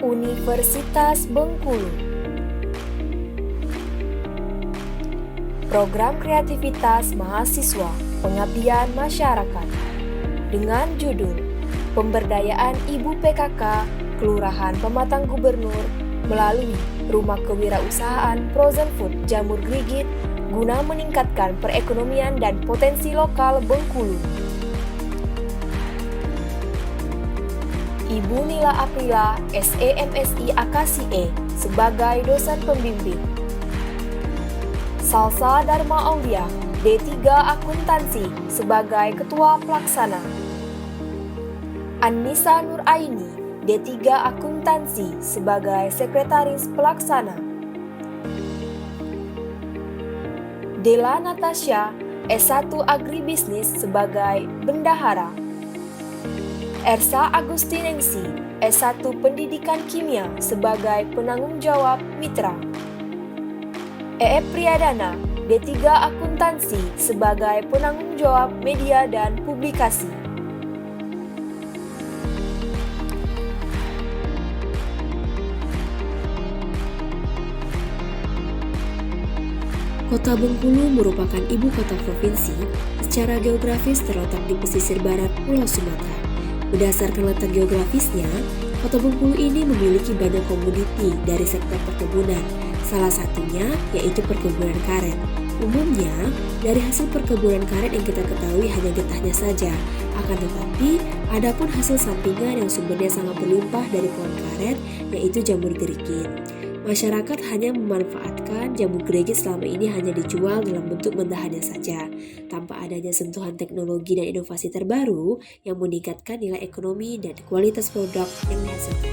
Universitas Bengkulu. Program Kreativitas Mahasiswa Pengabdian Masyarakat dengan judul Pemberdayaan Ibu PKK Kelurahan Pematang Gubernur melalui Rumah Kewirausahaan Frozen Food Jamur Grigit guna meningkatkan perekonomian dan potensi lokal Bengkulu. Ibu Nila Aprila, SEMSI Akasi sebagai dosen pembimbing. Salsa Dharma Aulia, D3 Akuntansi sebagai ketua pelaksana. Annisa Nuraini, D3 Akuntansi sebagai sekretaris pelaksana. Dela Natasha, S1 Agribisnis sebagai bendahara. Ersa Agustinengsi, S1 Pendidikan Kimia sebagai penanggung jawab mitra. Priyadana, D3 Akuntansi sebagai penanggung jawab media dan publikasi. Kota Bengkulu merupakan ibu kota provinsi, secara geografis terletak di pesisir barat Pulau Sumatera. Berdasarkan letak geografisnya, Kota Bengkulu ini memiliki banyak komoditi dari sektor perkebunan, salah satunya yaitu perkebunan karet. Umumnya, dari hasil perkebunan karet yang kita ketahui hanya getahnya saja, akan tetapi ada pun hasil sampingan yang sumbernya sangat berlimpah dari pohon karet, yaitu jamur gerigit. Masyarakat hanya memanfaatkan jamur gerigit selama ini hanya dijual dalam bentuk mendahannya saja, tanpa adanya sentuhan teknologi dan inovasi terbaru yang meningkatkan nilai ekonomi dan kualitas produk yang dihasilkan.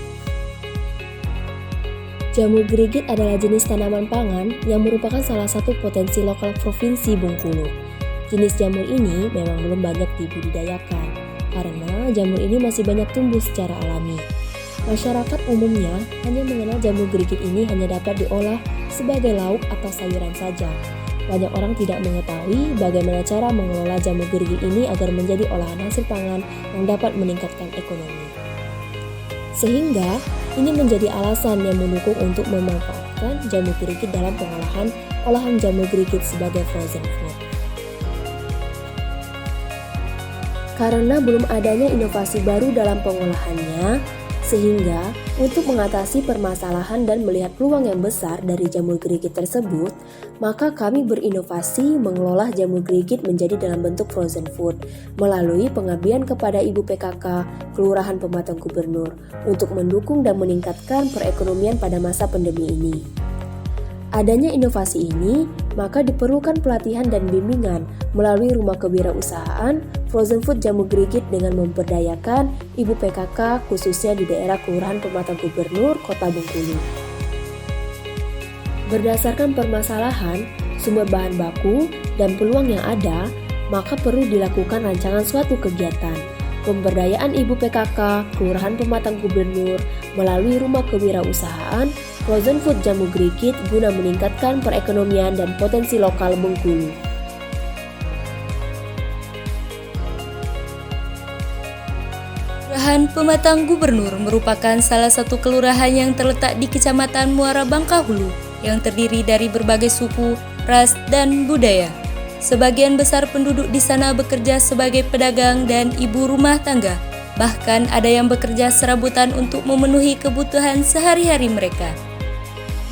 Jamur gerigit adalah jenis tanaman pangan yang merupakan salah satu potensi lokal Provinsi Bengkulu. Jenis jamur ini memang belum banyak dibudidayakan, karena jamur ini masih banyak tumbuh secara alami. Masyarakat umumnya hanya mengenal jamur gerigit ini hanya dapat diolah sebagai lauk atau sayuran saja. Banyak orang tidak mengetahui bagaimana cara mengelola jamur gerigit ini agar menjadi olahan hasil pangan yang dapat meningkatkan ekonomi. Sehingga ini menjadi alasan yang mendukung untuk memanfaatkan jamur gerigit dalam pengolahan olahan jamur gerigit sebagai frozen food. Karena belum adanya inovasi baru dalam pengolahannya, sehingga untuk mengatasi permasalahan dan melihat peluang yang besar dari jamur gerigit tersebut, maka kami berinovasi mengelola jamur gerigit menjadi dalam bentuk frozen food melalui pengabdian kepada Ibu PKK Kelurahan Pematang Gubernur untuk mendukung dan meningkatkan perekonomian pada masa pandemi ini. Adanya inovasi ini, maka diperlukan pelatihan dan bimbingan melalui Rumah Kewirausahaan Frozen Food Jamur Grigit dengan memberdayakan Ibu PKK khususnya di daerah Kelurahan Pematang Gubernur, Kota Bengkulu. Berdasarkan permasalahan, sumber bahan baku, dan peluang yang ada, maka perlu dilakukan rancangan suatu kegiatan. Pemberdayaan Ibu PKK Kelurahan Pematang Gubernur melalui Rumah Kewirausahaan Frozen Food Jamur Grigit guna meningkatkan perekonomian dan potensi lokal Bengkulu. Kelurahan Pematang Gubernur merupakan salah satu kelurahan yang terletak di Kecamatan Muara Bangkahulu yang terdiri dari berbagai suku, ras, dan budaya. Sebagian besar penduduk di sana bekerja sebagai pedagang dan ibu rumah tangga. Bahkan ada yang bekerja serabutan untuk memenuhi kebutuhan sehari-hari mereka.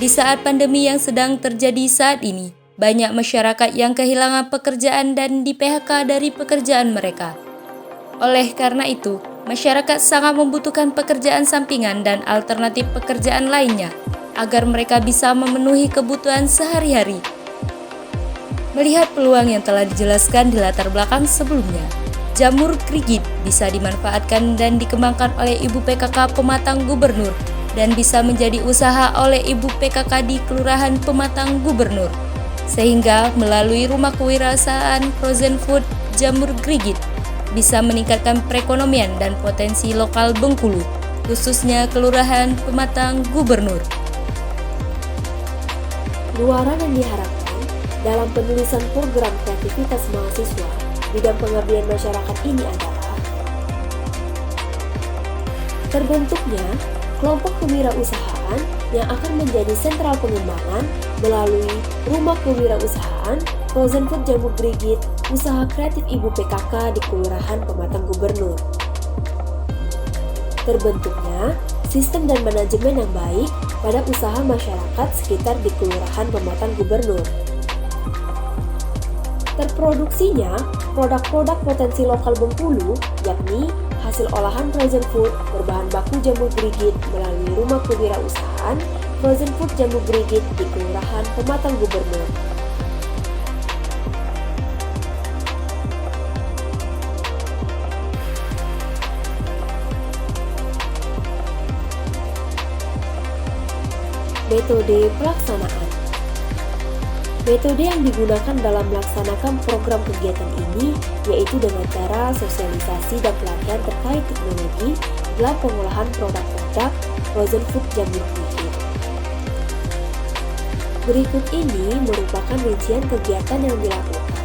Di saat pandemi yang sedang terjadi saat ini, banyak masyarakat yang kehilangan pekerjaan dan di-PHK dari pekerjaan mereka. Oleh karena itu, masyarakat sangat membutuhkan pekerjaan sampingan dan alternatif pekerjaan lainnya agar mereka bisa memenuhi kebutuhan sehari-hari. Melihat peluang yang telah dijelaskan di latar belakang sebelumnya, jamur gerigit bisa dimanfaatkan dan dikembangkan oleh Ibu PKK Pematang Gubernur dan bisa menjadi usaha oleh Ibu PKK di Kelurahan Pematang Gubernur. Sehingga melalui Rumah Kewirausahaan Frozen Food Jamur Grigit bisa meningkatkan perekonomian dan potensi lokal Bengkulu, khususnya Kelurahan Pematang Gubernur. Luaran yang diharapkan dalam penulisan program kreativitas mahasiswa bidang pengabdian masyarakat ini adalah terbentuknya kelompok kewirausahaan yang akan menjadi sentral pengembangan melalui Rumah Kewirausahaan, Frozen Food Jamu Grigit, usaha kreatif Ibu PKK di Kelurahan Pematang Gubernur. Terbentuknya sistem dan manajemen yang baik pada usaha masyarakat sekitar di Kelurahan Pematang Gubernur. Terproduksinya produk-produk potensi lokal Bengkulu, yakni hasil olahan frozen food berbahan baku jamu Grigit melalui Rumah Kewirausahaan Frozen Food Jamu Grigit di Kelurahan Pematang Gubernur. Metode pelaksanaan. Metode yang digunakan dalam melaksanakan program kegiatan ini yaitu dengan cara sosialisasi dan pelatihan terkait teknologi dalam pengolahan produk-produk frozen food jamu Grigit. Berikut ini merupakan rincian kegiatan yang dilakukan.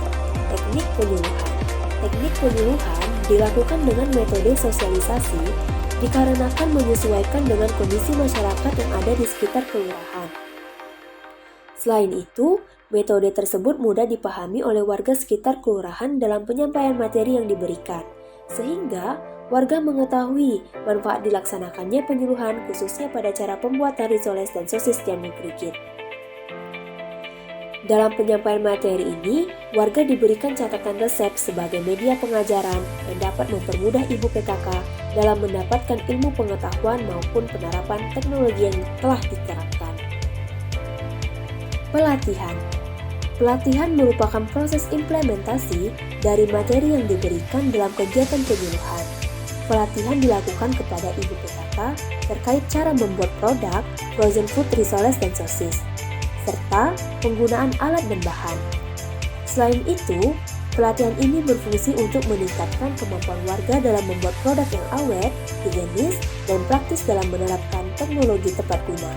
Teknik penyuluhan. Teknik penyuluhan dilakukan dengan metode sosialisasi dikarenakan menyesuaikan dengan kondisi masyarakat yang ada di sekitar kelurahan. Selain itu, metode tersebut mudah dipahami oleh warga sekitar kelurahan dalam penyampaian materi yang diberikan, sehingga warga mengetahui manfaat dilaksanakannya penyuluhan khususnya pada cara pembuatan risoles dan sosis jamu Grigit. Dalam penyampaian materi ini, warga diberikan catatan resep sebagai media pengajaran yang dapat mempermudah Ibu PKK dalam mendapatkan ilmu pengetahuan maupun penerapan teknologi yang telah diterapkan. Pelatihan. Pelatihan merupakan proses implementasi dari materi yang diberikan dalam kegiatan penyuluhan. Pelatihan dilakukan kepada Ibu PKK terkait cara membuat produk frozen food risoles dan sosis, serta penggunaan alat dan bahan. Selain itu, pelatihan ini berfungsi untuk meningkatkan kemampuan warga dalam membuat produk yang awet, higienis, dan praktis dalam menerapkan teknologi tepat guna.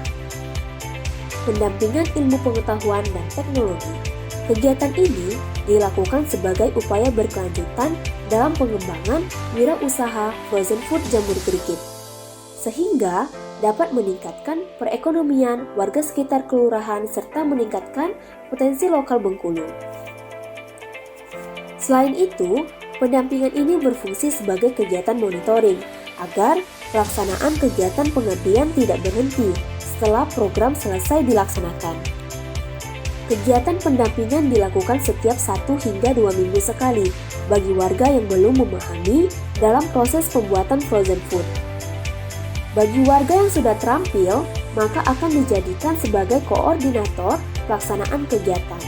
Pendampingan ilmu pengetahuan dan teknologi. Kegiatan ini dilakukan sebagai upaya berkelanjutan dalam pengembangan wirausaha frozen food jamur Grigit, sehingga dapat meningkatkan perekonomian warga sekitar kelurahan serta meningkatkan potensi lokal Bengkulu. Selain itu, pendampingan ini berfungsi sebagai kegiatan monitoring agar pelaksanaan kegiatan pengabdian tidak berhenti setelah program selesai dilaksanakan. Kegiatan pendampingan dilakukan setiap 1 hingga 2 minggu sekali bagi warga yang belum memahami dalam proses pembuatan frozen food. Bagi warga yang sudah terampil, maka akan dijadikan sebagai koordinator pelaksanaan kegiatan.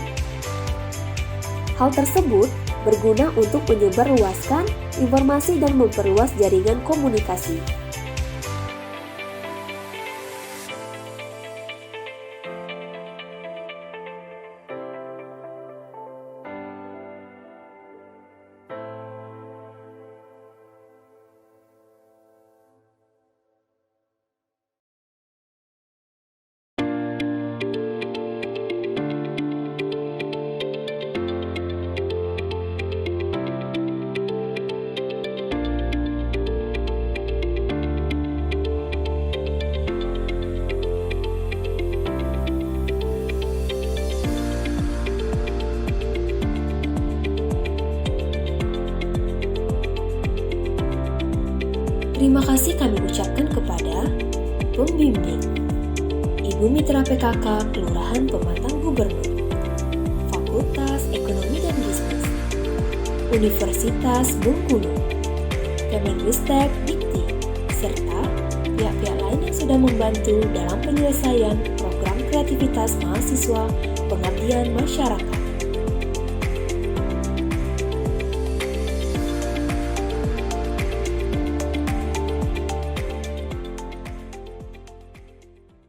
Hal tersebut berguna untuk menyebarluaskan informasi dan memperluas jaringan komunikasi. Terima kasih kami ucapkan kepada pembimbing Ibu Mitra PKK Kelurahan Pematang Gubernur, Fakultas Ekonomi dan Bisnis, Universitas Bengkulu, Kemenristek Dikti, serta pihak-pihak lain yang sudah membantu dalam penyelesaian program kreativitas mahasiswa pengabdian masyarakat.